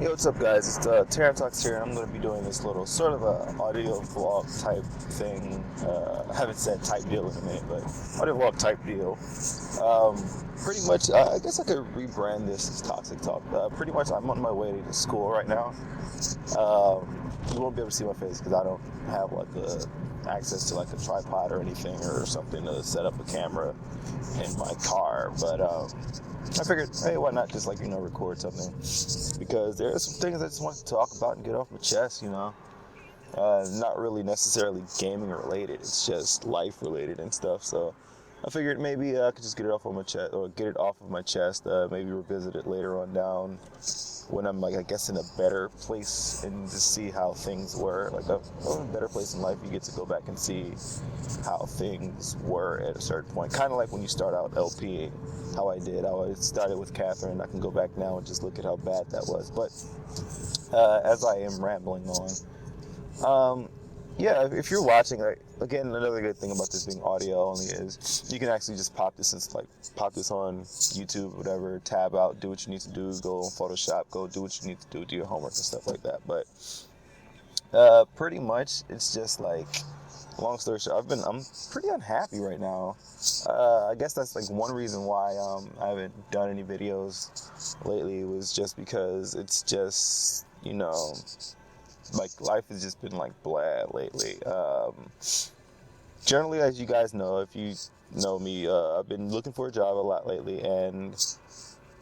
Hey, what's up, guys? It's TTarantox here. I'm going to be doing this little sort of a audio vlog type thing. I haven't said type deal in a minute, but audio vlog type deal. Um, Pretty much, I guess I could rebrand this as Toxic Talk. Pretty much, I'm on my way to school right now. You won't be able to see my face because I don't have access to like a tripod or anything or something to set up a camera in my car. But I figured, hey, why not just record something? Because there are some things I just want to talk about and get off my chest. Not really necessarily gaming related. It's just life related and stuff. So I figured maybe I could just get it off of my chest, or get it off of my chest. Maybe revisit it later on down when I'm I guess in a better place and to see how things were. A better place in life, you get to go back and see how things were at a certain point. Kind of like when you start out LPing, how I did. How I started with Catherine. I can go back now and just look at how bad that was. But as I am rambling on, yeah, if you're watching, again, another good thing about this being audio only is you can actually just pop this on YouTube, whatever, tab out, do what you need to do, go on Photoshop, go do what you need to do your homework and stuff like that. But pretty much, it's just long story short, I'm pretty unhappy right now. I guess that's one reason why I haven't done any videos lately, was just because it's just life has just been blah lately. Generally, as you guys know, if you know me, I've been looking for a job a lot lately, and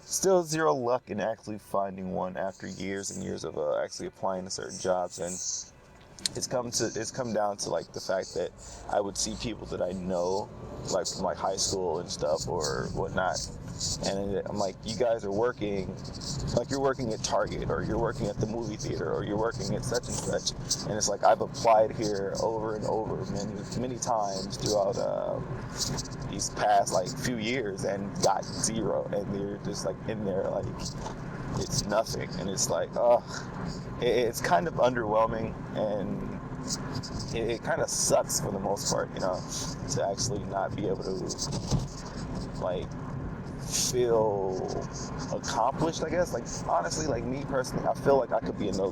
still zero luck in actually finding one after years and years of actually applying to certain jobs. And it's come down to the fact that I would see people that I know from high school and stuff or whatnot, and I'm like, you guys are working, you're working at Target, or you're working at the movie theater, or you're working at such and such, and it's I've applied here over and over many times throughout these past few years and got zero, and they're just in there it's nothing, and it's it's kind of underwhelming, and it kind of sucks for the most part, to actually not be able to feel accomplished, I guess. Honestly, me personally, I feel I could be I feel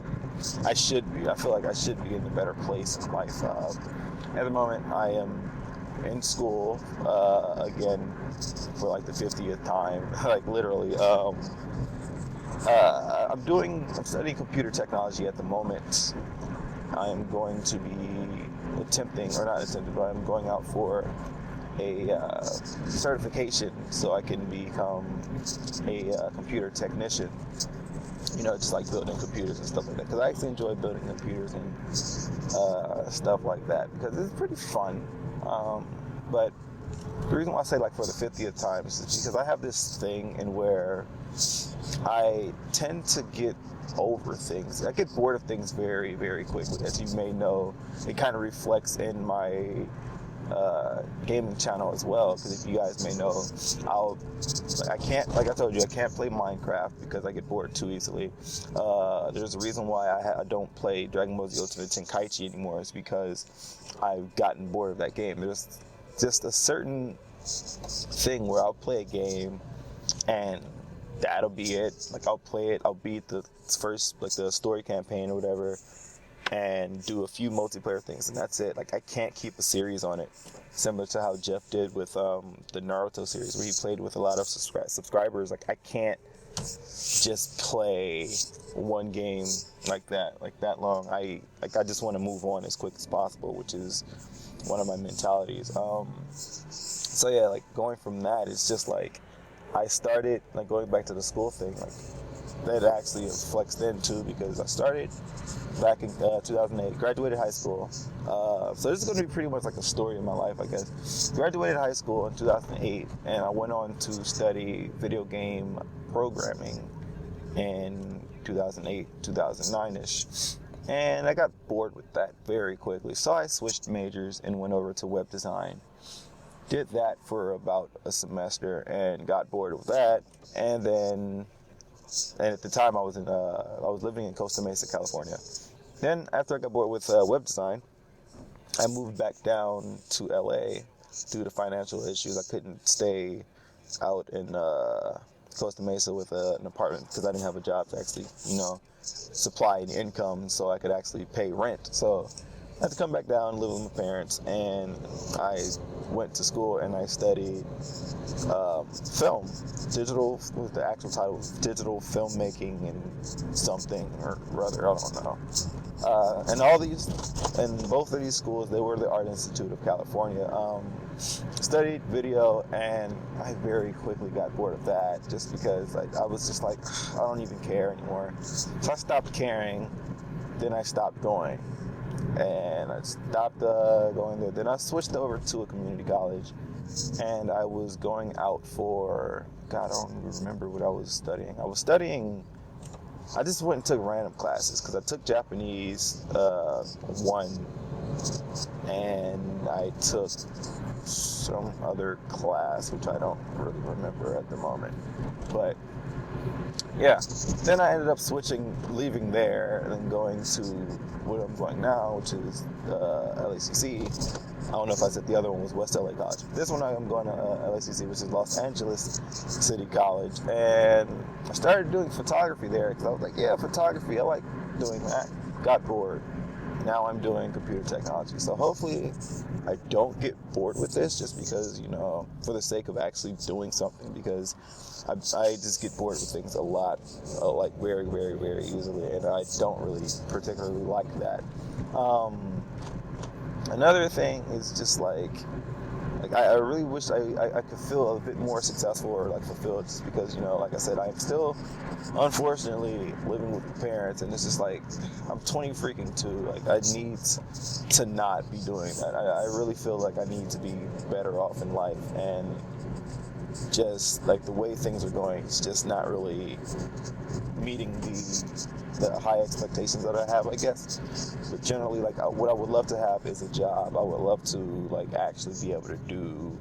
I should be in a better place in life. At the moment, I am in school again for the 50th time, literally. I'm studying computer technology at the moment. I'm going to be I'm going out for a certification so I can become a computer technician. Just building computers and stuff like that. Because I actually enjoy building computers and stuff like that, because it's pretty fun. But the reason why I say for the 50th time is because I have this thing in where I tend to get over things. I get bored of things very, very quickly. As you may know, it kind of reflects in my gaming channel as well, because if you guys may know, I told you, I can't play Minecraft because I get bored too easily. There's a reason why I don't play Dragon Ball Z Ultimate Tenkaichi anymore. It's because I've gotten bored of that game. There's just a certain thing where I'll play a game and that'll be it. I'll play it, I'll beat the first, the story campaign or whatever, and do a few multiplayer things, and that's it. I can't keep a series on it, similar to how Jeff did with the Naruto series, where he played with a lot of subscribers. I can't just play one game like that long. I just want to move on as quick as possible, which is one of my mentalities. So yeah, going from that, it's just I started going back to the school thing. That actually flexed in too, because I started back in 2008, graduated high school. So this is going to be pretty much a story of my life, I guess. Graduated high school in 2008, and I went on to study video game programming in 2008, 2009-ish. And I got bored with that very quickly, so I switched majors and went over to web design. Did that for about a semester and got bored with that, and at the time I was living in Costa Mesa, California. Then after I got bored with web design, I moved back down to LA due to financial issues. I couldn't stay out in Costa Mesa with an apartment because I didn't have a job to actually, supply an income so I could actually pay rent. So I had to come back down and live with my parents, and I went to school and I studied film, digital, what the actual title was, digital filmmaking and something or rather, I don't know. And both of these schools, they were the Art Institute of California. Studied video, and I very quickly got bored of that just because I was just like, I don't even care anymore. So I stopped caring, then I stopped going. And I stopped going there. Then I switched over to a community college, and I was going out for, God, I don't even remember what I was studying. I just went and took random classes because I took Japanese 1, and I took some other class, which I don't really remember at the moment. But yeah, then I ended up leaving there, and then going to where I'm going now, which is LACC. I don't know if I said the other one was West LA College. This one I'm going to LACC, which is Los Angeles City College. And I started doing photography there because I was like, yeah, photography, I like doing that. Got bored. Now I'm doing computer technology. So hopefully I don't get bored with this just because, for the sake of actually doing something, because I just get bored with things a lot, like very, very, very easily, and I don't really particularly like that. Another thing is just like I really wish I could feel a bit more successful or like fulfilled, just because, like I said, I'm still unfortunately living with my parents, and it's just like I'm 20 freaking 2. Like I need to not be doing that. I really feel like I need to be better off in life, and just like the way things are going, it's just not really meeting the high expectations that I have, I guess. But generally, like what I would love to have is a job. I would love to like actually be able to do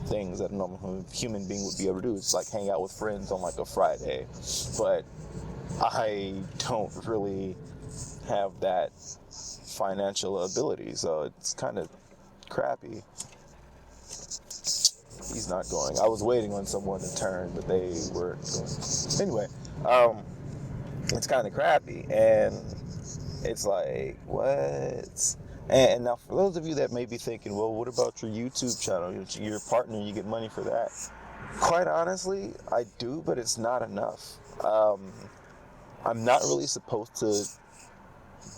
things that a normal human being would be able to do. It's like hang out with friends on like a Friday. But I don't really have that financial ability, so it's kind of crappy. He's not going. I was waiting on someone to turn, but they weren't going. Anyway, it's kind of crappy, and it's like, what? And now, for those of you that may be thinking, well, what about your YouTube channel? Your partner, you get money for that. Quite honestly, I do, but it's not enough. I'm not really supposed to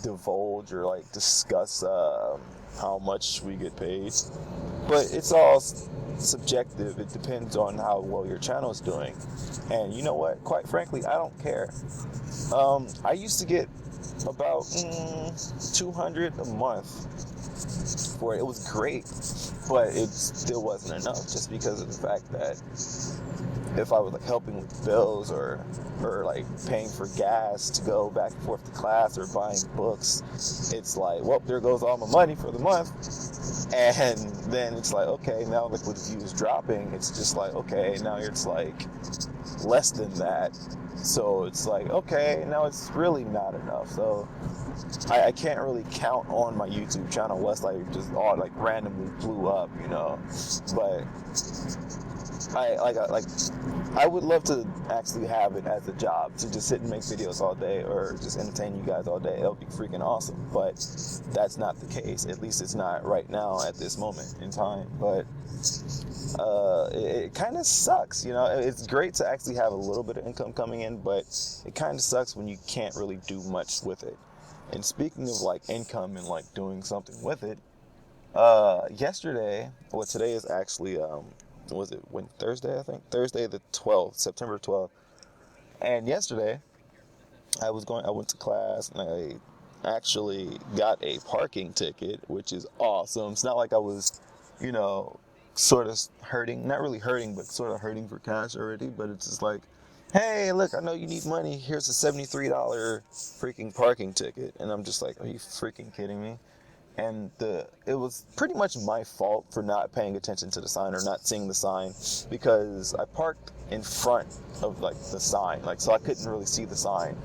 divulge or like discuss how much we get paid, but it's all subjective. It depends on how well your channel is doing, and you know what, quite frankly, I don't care. I used to get about $200 a month for it. It was great, but it still wasn't enough, just because of the fact that if I was like helping with bills or like paying for gas to go back and forth to class or buying books, it's like, well, there goes all my money for the month. And then it's like, okay, now like with views dropping, it's just like, okay, now it's like less than that. So it's like, okay, now it's really not enough. So I can't really count on my YouTube channel unless like just all like randomly blew up, But I would love to actually have it as a job, to just sit and make videos all day or just entertain you guys all day. That would be freaking awesome. But that's not the case. At least it's not right now at this moment in time. But it kind of sucks, It's great to actually have a little bit of income coming in, but it kind of sucks when you can't really do much with it. And speaking of like income and like doing something with it, today is actually Thursday, I think? Thursday the 12th, September 12th. And yesterday, I went to class, and I actually got a parking ticket, which is awesome. It's not like I was, sort of hurting, not really hurting, but sort of hurting for cash already. But it's just like, hey, look, I know you need money. Here's a $73 freaking parking ticket. And I'm just like, are you freaking kidding me? And it was pretty much my fault for not paying attention to the sign or not seeing the sign, because I parked in front of like the sign, so I couldn't really see the sign.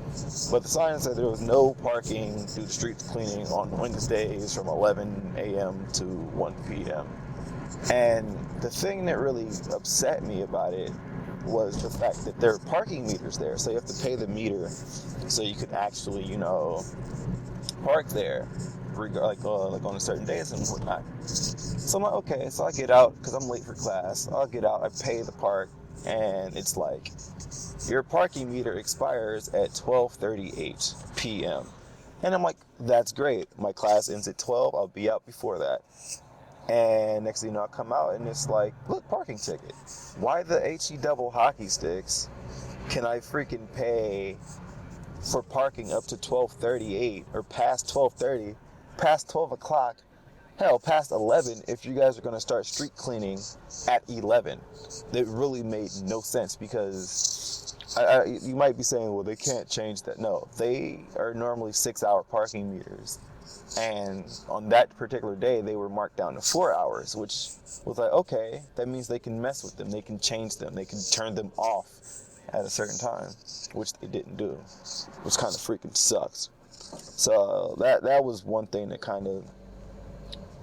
But the sign said there was no parking due to street cleaning on Wednesdays from 11 a.m. to 1 p.m. And the thing that really upset me about it was the fact that there are parking meters there. So you have to pay the meter so you can actually, park there, like on a certain days and whatnot. So I'm like, okay, so I get out because I'm late for class. I'll get out, I pay the park, and it's like, your parking meter expires at 12:38 p.m. And I'm like, that's great. My class ends at 12. I'll be out before that. And next thing you know, I come out and it's like, look, parking ticket. Why the HE double hockey sticks can I freaking pay for parking up to 12:38 or past 12:30, past 12 o'clock, hell, past 11 if you guys are going to start street cleaning at 11? It really made no sense because you might be saying, well, they can't change that. No, they are normally 6-hour parking meters. And on that particular day, they were marked down to 4 hours, which was like, okay, that means they can mess with them. They can change them. They can turn them off at a certain time, which they didn't do, which kind of freaking sucks. So that was one thing that kind of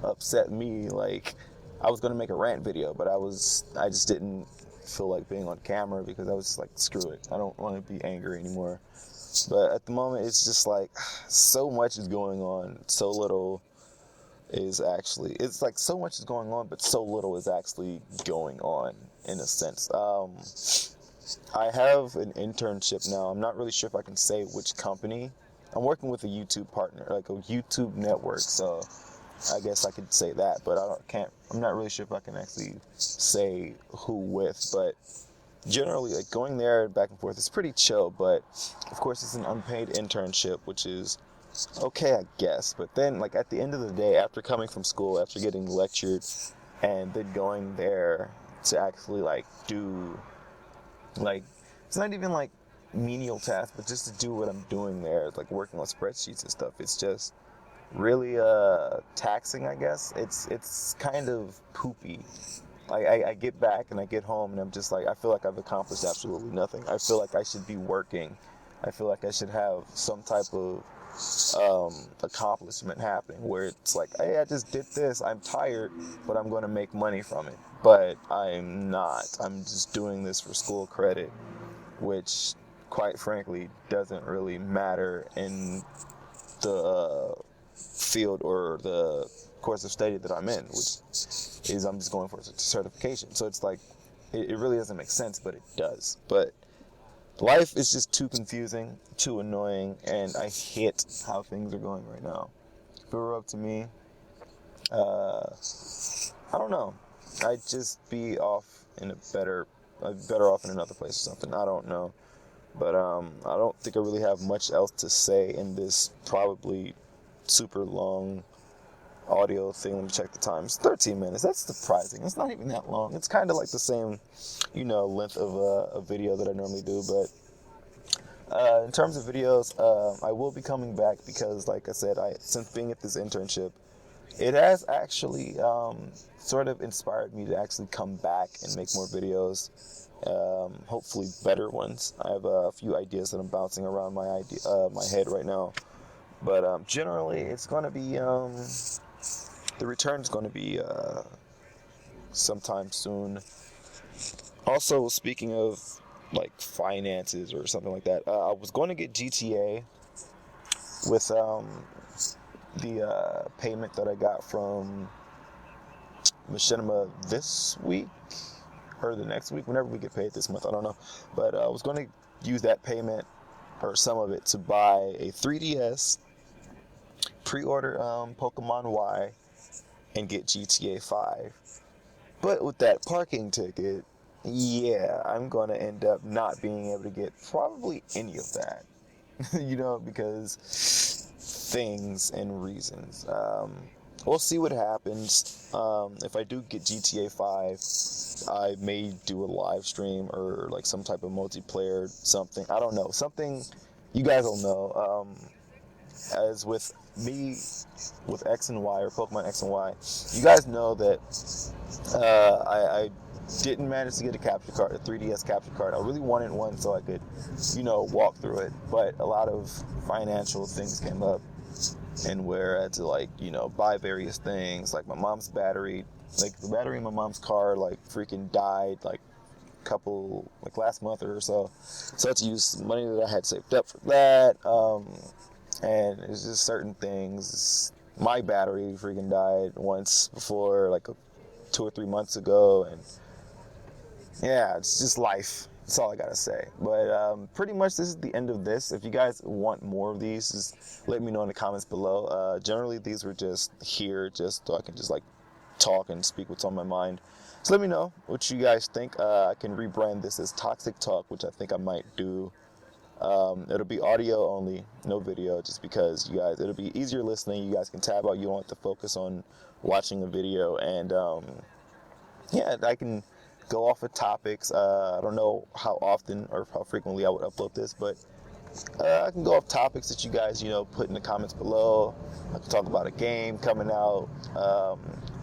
upset me. Like, I was going to make a rant video, but I just didn't feel like being on camera because I was just like, screw it. I don't want to be angry anymore. But at the moment, it's just like, so much is going on, so little is actually, it's like so much is going on, but so little is actually going on, in a sense. I have an internship now. I'm not really sure if I can say which company. I'm working with a YouTube partner, like a YouTube network, so I guess I could say that, but I'm not really sure if I can actually say who with, but generally, like, going there back and forth is pretty chill, but of course it's an unpaid internship, which is okay, I guess. But then, like, at the end of the day, after coming from school, after getting lectured, and then going there to actually, like, do, like, it's not even like menial tasks, but just to do what I'm doing there, like working on spreadsheets and stuff. It's just really taxing, I guess. It's kind of poopy. I get back and I get home and I'm just like, I feel like I've accomplished absolutely nothing. I feel like I should be working. I feel like I should have some type of accomplishment happening where it's like, hey, I just did this. I'm tired, but I'm going to make money from it. But I'm not. I'm just doing this for school credit, which, quite frankly, doesn't really matter in the field or the course of study that I'm in, which is I'm just going for a certification. So it's like, it really doesn't make sense, but it does. But life is just too confusing, too annoying, and I hate how things are going right now. If it were up to me, I don't know. I'd just be off in better off in another place or something. I don't know. But I don't think I really have much else to say in this probably super long audio thing. Let me check the time. It's 13 minutes. That's surprising. It's not even that long. It's kind of like the same, length of a video that I normally do. But in terms of videos, I will be coming back because, like I said, since being at this internship, it has actually sort of inspired me to actually come back and make more videos. Hopefully better ones. I have a few ideas that I'm bouncing around my head right now. But generally, it's going to be, the return is going to be sometime soon. Also, speaking of, like, finances or something like that, I was going to get GTA with the payment that I got from Machinima this week, or the next week, whenever we get paid this month, I don't know. But I was going to use that payment, or some of it, to buy a 3DS, pre-order Pokemon Y, and get GTA 5. But with that parking ticket, yeah, I'm going to end up not being able to get probably any of that. Because things and reasons. We'll see what happens. If I do get GTA 5, I may do a live stream or like some type of multiplayer something. I don't know. Something you guys will know. As with me, with X and Y, or Pokemon X and Y, you guys know that I didn't manage to get a capture card, a 3DS capture card. I really wanted one so I could, walk through it. But a lot of financial things came up, and where I had to buy various things, like my mom's battery, like the battery in my mom's car, freaking died, last month or so. So I had to use money that I had saved up for that. And it's just certain things. My battery freaking died once before, 2 or 3 months ago, and yeah, it's just life. That's all I gotta say. But pretty much this is the end of this. If you guys want more of these, just let me know in the comments below. Generally, these were just here just so I can just talk and speak what's on my mind. So let me know what you guys think. I can rebrand this as Toxic Talk, which I think I might do. It'll be audio only, no video, just because it'll be easier listening. You guys can tab out. You don't have to focus on watching a video. And yeah, I can go off of topics. I don't know how often or how frequently I would upload this, but I can go off topics that you guys, put in the comments below. I can talk about a game coming out.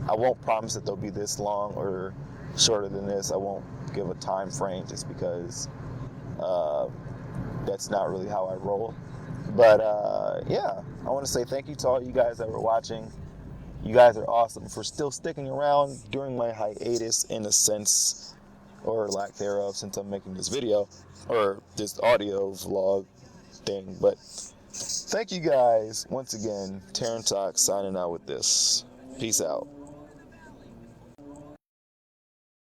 I won't promise that they'll be this long or shorter than this. I won't give a time frame just because that's not really how I roll. But yeah, I want to say thank you to all you guys that were watching. You guys are awesome for still sticking around during my hiatus, in a sense, or lack thereof, since I'm making this video or this audio vlog thing. But thank you guys once again. TTarantox signing out with this. Peace out.